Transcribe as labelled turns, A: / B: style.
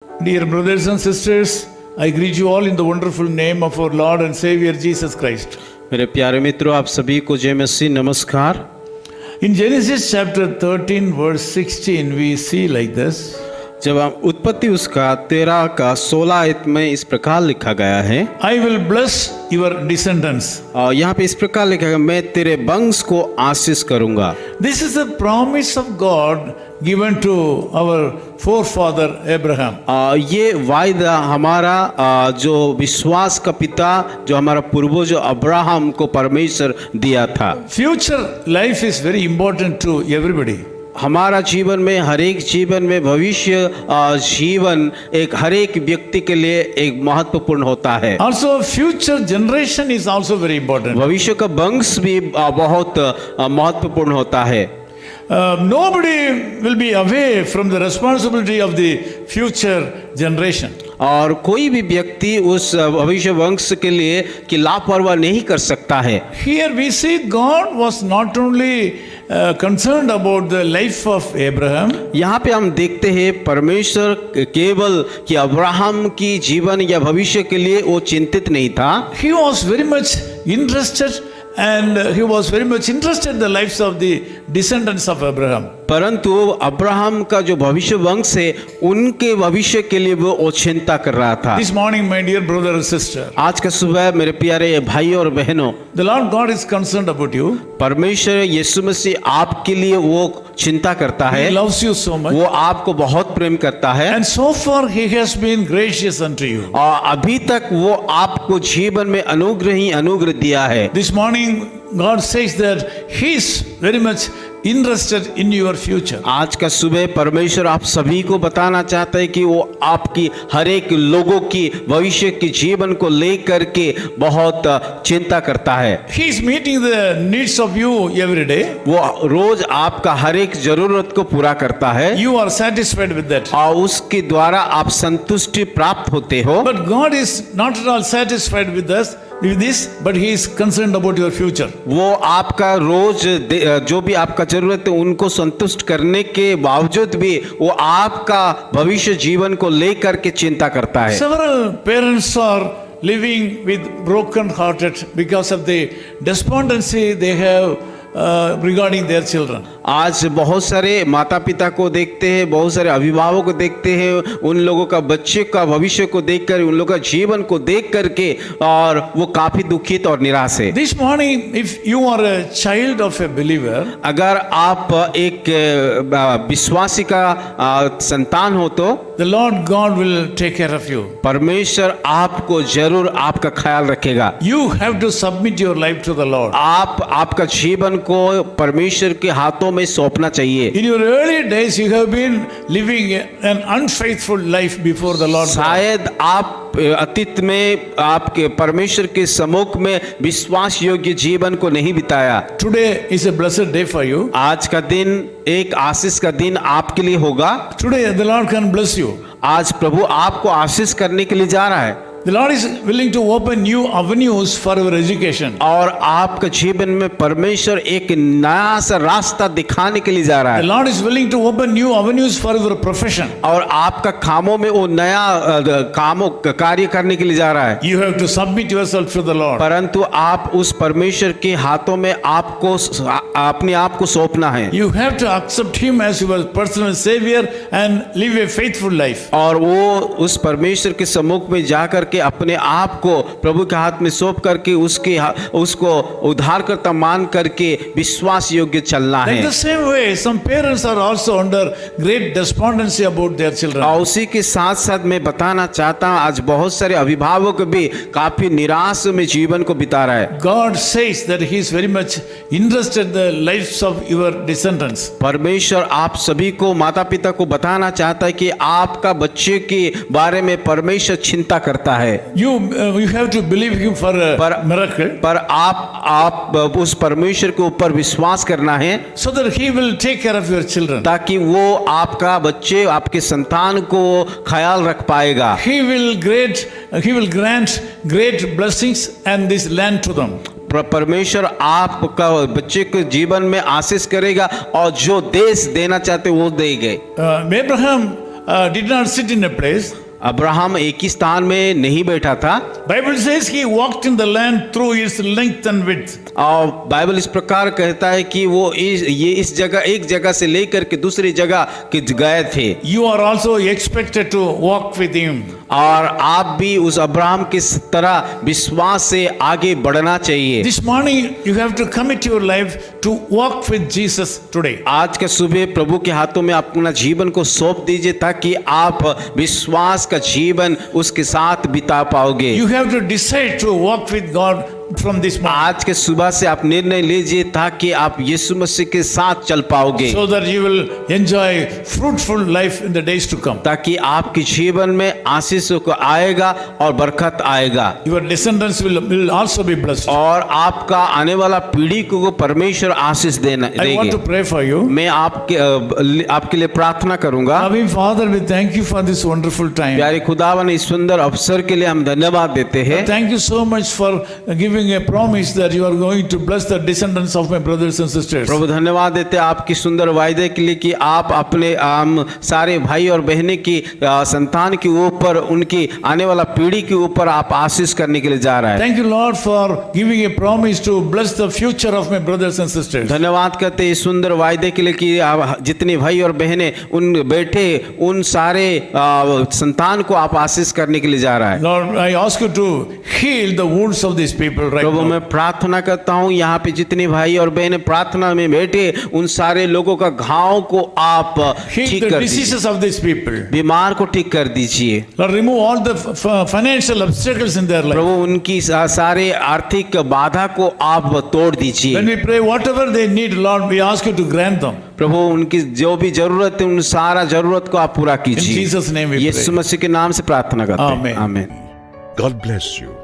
A: Dear brothers and sisters, I greet you all in the wonderful name of our Lord and Savior Jesus Christ.
B: मेरे प्यारे मित्रों, आप सभी को जय मसीह नमस्कार।
A: In Genesis chapter 13 verse 16 we see like this.
B: जब हम उत्पत्ति उसका 13 का 16 आयत में इस प्रकार लिखा गया है,
A: I will bless your descendants.
B: और यहाँ पे इस प्रकार लिखा है, मैं तेरे वंश को आशीष करूंगा।
A: This is a promise of God given to our forefather Abraham.
B: ये वायदा हमारा जो विश्वास का पिता, जो हमारा पूर्वज अब्राहम को परमेश्वर दिया था।
A: Future life is very important to everybody.
B: हमारा जीवन में, हर एक जीवन में भविष्य जीवन एक हर एक व्यक्ति के लिए एक महत्वपूर्ण होता है।
A: Also future generation is also very important.
B: भविष्य का वंश भी बहुत महत्वपूर्ण होता है।
A: Nobody will be away from the responsibility of the future generation.
B: और कोई भी व्यक्ति उस भविष्य वंश के लिए कि लापरवाह नहीं कर सकता है।
A: Here we see God was not only concerned about the life of Abraham.
B: यहाँ पे हम देखते हैं परमेश्वर केवल कि अब्राहम की जीवन या भविष्य के लिए वो चिंतित नहीं था।
A: He was very much interested and he was very much interested in the lives of the descendants of Abraham.
B: परंतु अब्राहम का जो भविष्य वंश है, उनके भविष्य के लिए वो चिंता कर रहा था।
A: This morning, my dear brother and sister,
B: आज का सुबह मेरे प्यारे भाई और बहनों,
A: the Lord God is concerned about you.
B: परमेश्वर यीशु मसीह आपके लिए वो चिंता करता है।
A: He loves you so much.
B: वो आपको बहुत प्रेम करता है
A: And so far he has been gracious unto you.
B: और अभी तक वो आपको जीवन में अनुग्रह ही अनुग्रह दिया है।
A: This morning God says that he is very much interested in your future.
B: आज का सुबह परमेश्वर आप सभी को बताना चाहता है कि वो आपकी हर एक लोगों की भविष्य की जीवन को लेकर के बहुत चिंता करता है।
A: He is meeting the needs of you every day.
B: वो रोज आपका हर एक जरूरत को पूरा करता है
A: You are satisfied with that.
B: और उसके द्वारा आप संतुष्टि प्राप्त होते हो।
A: But God is not at all satisfied with us, with this, but he is concerned about your future.
B: वो आपका रोज जो भी आपका जरूरत है उनको संतुष्ट करने के बावजूद भी वो आपका भविष्य जीवन को लेकर के चिंता करता है।
A: Several parents are living with broken hearted because of the despondency they have regarding their children.
B: आज बहुत सारे माता पिता को देखते हैं, बहुत सारे अभिभावक को देखते हैं, उन लोगों का बच्चे का भविष्य को देखकर, उन लोगों का जीवन को देख करके, और वो काफी दुखित और निराश है।
A: This morning, if you are a child of a believer,
B: अगर आप एक विश्वासी का संतान हो तो
A: the Lord God will take care of you.
B: परमेश्वर आपको जरूर आपका ख्याल रखेगा।
A: You have to submit your life to the Lord.
B: आप आपका जीवन को परमेश्वर के हाथों में सौंपना चाहिए।
A: In your early days, you have been living an unfaithful life before the Lord.
B: शायद आप अतीत में आपके परमेश्वर के सम्मुख में विश्वास योग्य जीवन को नहीं बिताया।
A: Today is a blessed day for you.
B: आज का दिन एक आशीष का दिन आपके लिए होगा।
A: Today the Lord can bless you.
B: आज प्रभु आपको आशीष करने के लिए जा रहा है।
A: The Lord is willing to open new avenues for your education.
B: और आपके जीवन में परमेश्वर एक नया सा रास्ता दिखाने के लिए जा रहा
A: The
B: है।
A: Lord is willing to open new avenues for your profession.
B: और आपका कामों में वो नया कामों कार्य करने के लिए जा रहा है।
A: You have to submit yourself to the Lord.
B: परंतु आप उस परमेश्वर के हाथों में आपको अपने आप को सौंपना है।
A: You have to accept Him as your personal Savior and live a faithful life.
B: और वो उस परमेश्वर के सम्मुख में जाकर के अपने आप को प्रभु के हाथ में सौंप करके उसको उद्धारकर्ता मान करके विश्वास योग्य चलना
A: In
B: है।
A: the same way, some parents are also under great despondency about their children.
B: और उसी के साथ साथ मैं बताना चाहता हूँ, आज बहुत सारे अभिभावक भी काफी निराश में जीवन को बिता रहा है।
A: God says that He is very much interested in the lives of your descendants.
B: परमेश्वर आप सभी को, माता पिता को बताना चाहता है कि आपका बच्चे के बारे में परमेश्वर चिंता करता है।
A: You have to believe Him for a miracle.
B: पर आप उस परमेश्वर के ऊपर विश्वास करना है,
A: So that He will take care of your children.
B: ताकि वो आपका बच्चे, आपके संतान को ख्याल रख पाएगा।
A: He will grant great blessings and this land to them.
B: परमेश्वर आपका बच्चे के जीवन में आशीष करेगा और जो देश देना चाहते वो देंगे।
A: Abraham did not sit in a place.
B: Abraham एक ही स्थान में नहीं बैठा था
A: Bible says he walked in the land through its length and width.
B: और बाइबल इस प्रकार कहता है कि वो इस जगह एक जगह से लेकर के दूसरी जगह के गए थे
A: You are also expected to walk with him.
B: और आप भी उस अब्राहम की तरह विश्वास से आगे बढ़ना चाहिए।
A: This morning you have to commit your life to walk with Jesus today.
B: आज के सुबह प्रभु के हाथों में अपना जीवन को सौंप दीजिए ताकि आप विश्वास का जीवन उसके साथ बिता पाओगे।
A: You have to decide to walk with God from this morning,
B: आज के सुबह से आप निर्णय लीजिए ताकि आप यीशु मसीह के साथ चल पाओगे,
A: so that you will enjoy fruitful life in the days to come.
B: ताकि आपके जीवन में आशीष को आएगा और बरकत आएगा
A: Your descendants will also be blessed.
B: और आपका आने वाला पीढ़ी को परमेश्वर आशीष देना
A: I want
B: देंगे।
A: to pray for you.
B: मैं आपके लिए प्रार्थना करूंगा।
A: Loving Father, we thank you for this wonderful time.
B: प्यारे खुदावन इस सुंदर अवसर के लिए हम धन्यवाद देते हैं।
A: Thank you so much for giving a promise that you are going to bless the descendants of my brothers and sisters.
B: प्रभु धन्यवाद देते हैं आपकी सुंदर वायदे के लिए कि आप अपने सारे भाई और बहनें की संतान के ऊपर उनकी आने वाला पीढ़ी के ऊपर आप आशीष करने के लिए जा रहा है।
A: Thank you Lord for giving a promise to bless the future of my brothers and sisters.
B: धन्यवाद करते हैं इस सुंदर वायदे के लिए कि जितने भाई और बहनें उन बेटे उन सारे संतान को आप आशीष करने के लिए जा रहा है।
A: Lord, I ask you to heal the wounds of these people right
B: Prabhu
A: now.
B: मैं प्रार्थना करता हूँ यहाँ पे जितने भाई और बहनें प्रार्थना में बैठे उन सारे लोगों का घाव को आप
A: Heal
B: ठीक
A: the
B: कर दीजिए,
A: diseases of these people.
B: बीमार को ठीक कर दीजिए।
A: Lord, remove all the financial obstacles in their life.
B: प्रभु उनकी सारे आर्थिक बाधा को आप तोड़ दीजिए।
A: When we pray, whatever they need, Lord, we ask you to grant them.
B: प्रभु उनकी जो भी जरूरत है उन सारा जरूरत को आप पूरा
A: In
B: कीजिए।
A: Jesus' name we
B: Yeshu
A: pray.
B: मसीह के नाम से प्रार्थना करते हैं।
A: Amen.
B: आमीन।
C: God bless you.